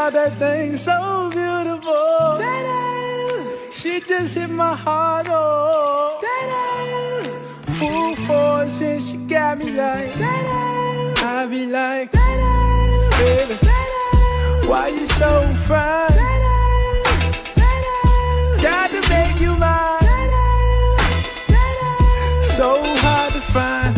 Wow, that thing's so beautiful. She just hit my heart, oh. Full force and she got me like, I be like, baby, why you so fine? Got to make you mine. So hard to find.